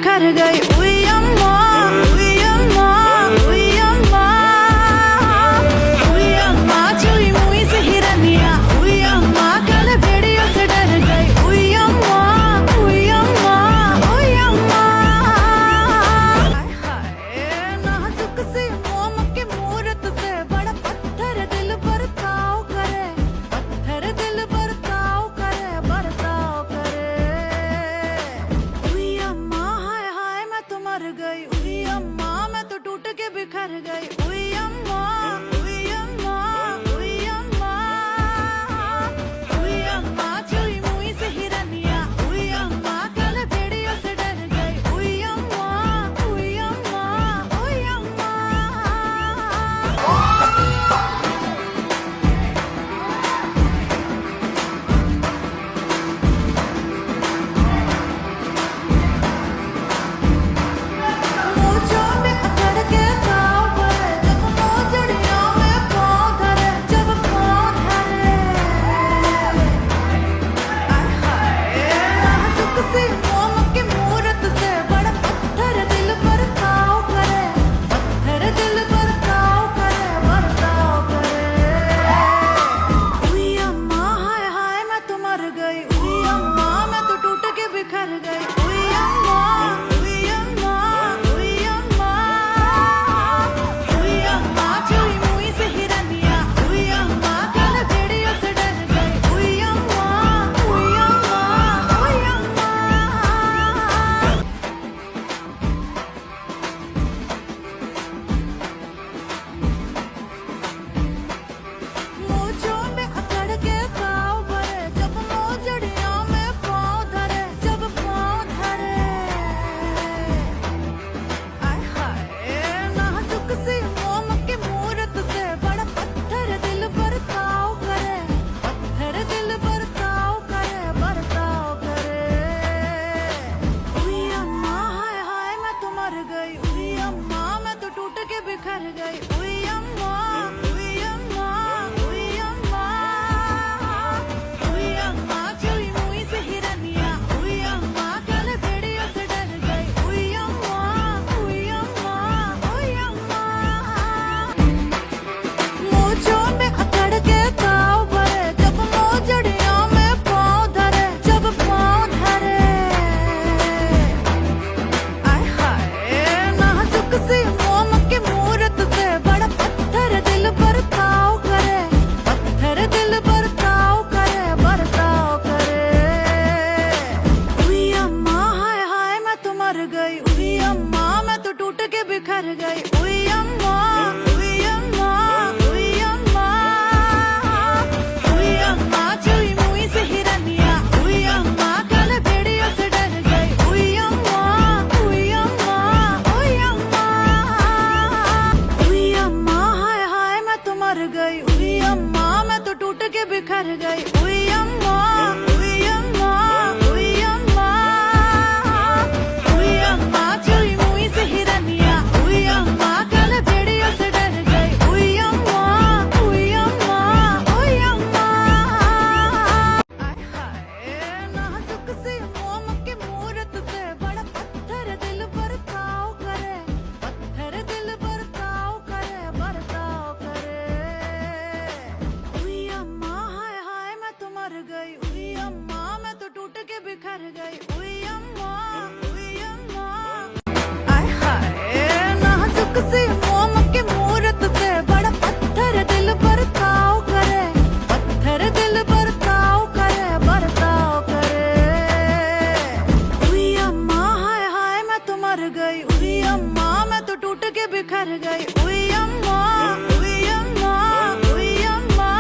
बिखर गई। उई अम्मा, उई अम्मा, उई अम्मा, उई अम्मा चुई मुई से हिरनिया। उई अम्मा कल भेड़ियों से डर गई। उई अम्मा, उई अम्मा, उई अम्मा। हाय नाजुक सी मोम की मूरत से बड़ा पत्थर दिल पर ताव करे। पत्थर दिल पर ताव करे, बरताव करे। उई अम्मा हाय हाय मैं तो मर गई। उई अम्मा मैं तो टूट के बिखर गई। उई अम्मा, उई अम्मा, उई अम्मा, उई अम्मा चुई मुई से हिरनिया। उई अम्मा कल भेड़ियों से डर गई। उई अम्मा, उई अम्मा, उई अम्मा। मोजों में अकड़ के ताव भरे, जब मोजड़ियों में पाँव धरे, जब पाँव धरे। आय हाय नाजुक सी मोम की मूरत से बड़ा पत्थर दिल पर ताव करे। पत्थर दिल पर ताव करे, बरताव करे। उई अम्मा हाय हाय मैं तो मर गई। उई अम्मा मैं तो टूट के बिखर गई। उई अम्मा, उई अम्मा, उई अम्मा, उई अम्मा चुई मुई से हिरनिया। उई अम्मा कल भेड़ियों से डर गई। उई अम्मा, उई अम्मा, उई अम्मा। मोजों में अकड़ के ताव भरे, जब मोजड़ियों में पाँव धरे, जब पाँव धरे। आय हाय नाजुक सी मोम की मूरत से बड़ा पत्थर दिल पर ताव करे। पत्थर दिल पर ताव करे, बरताव करे। उई अम्मा हाय हाय मैं तो मर गई। उई अम्मा मैं तो टूट के बिखर गई। उई अम्मा, उई अम्मा, उई अम्मा, उई अम्मा चुई मुई से हिरनिया। उई अम्मा कल भेड़ियों से डर गई। उई अम्मा, उई अम्मा, उई अम्मा। मोजों में अकड़ के ताव भरे, जब मोजड़ियों में पाँव धरे, जब पाँव धरे। आय हाय नाजुक सी मोम की मूरत से बड़ा पत्थर दिल पर ताव करे। पत्थर दिल पर ताव करे, बरताव करे। उई अम्मा हाय हाय मैं तो मर गई। उई अम्मा मैं तो टूट के बिखर गई। उई अम्मा, उई अम्मा, उई अम्मा, उई अम्मा चुई मुई से हिरनिया। उई अम्मा कल भेड़ियों से डर गई। उई अम्मा, उई अम्मा, उई अम्मा। उई अम्मा हाय हाय मैं तो मर गई। उई अम्मा मैं तो टूट के बिखर गई। उई अम्मा, उई अम्मा, उई अम्मा, उई अम्मा चुई मुई से हिरनिया। उई अम्मा कल भेड़ियों से डर गई। उई अम्मा, उई अम्मा, उई अम्मा। आय हाय नाजुक सी मोम की मूरत से बड़ा पत्थर दिल पर ताव करे। पत्थर दिल पर ताव करे, बरताव करे। उई अम्मा हाय हाय मैं तो मर गई। उई अम्मा मैं तो टूट के बिखर गई। उई अम्मा, उई अम्मा। आय हाय नाजुक सी मोम की मूरत से बड़ा पत्थर दिल पर ताव करे। पत्थर दिल पर ताव करे, बरताव करे। उई अम्मा हाय हाय मैं तो मर गई। उई अम्मा मैं तो टूट के बिखर गई। उई अम्मा, उई अम्मा, उई अम्मा,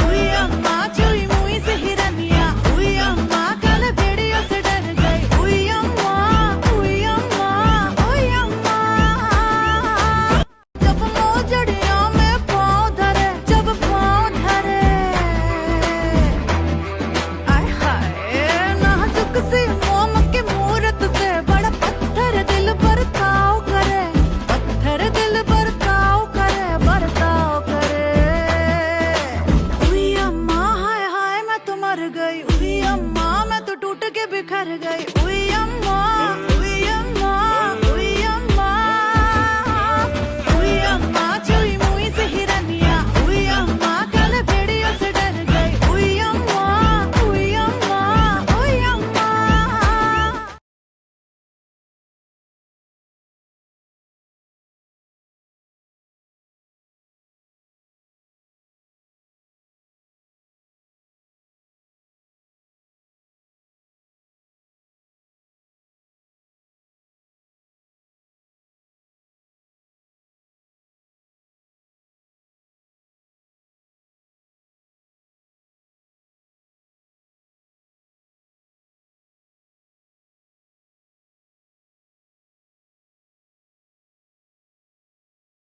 उई अम्मा चुई मुई से हिरनिया। उई अम्मा कल भेड़ियों से डर गई। उई अम्मा, उई अम्मा, उई अम्मा। जब मोजड़ियों में पाँव धरे, जब पाँव धरे। आय हाय नाजुक सी मोम की मूरत से बड़ा पत्थर दिल पर ताव करे। पत्थर दिल पर ताव करे, बरताव करे। उई अम्मा हाय हाय मैं तो मर गई। उई अम्मा मैं तो टूट के बिखर गई।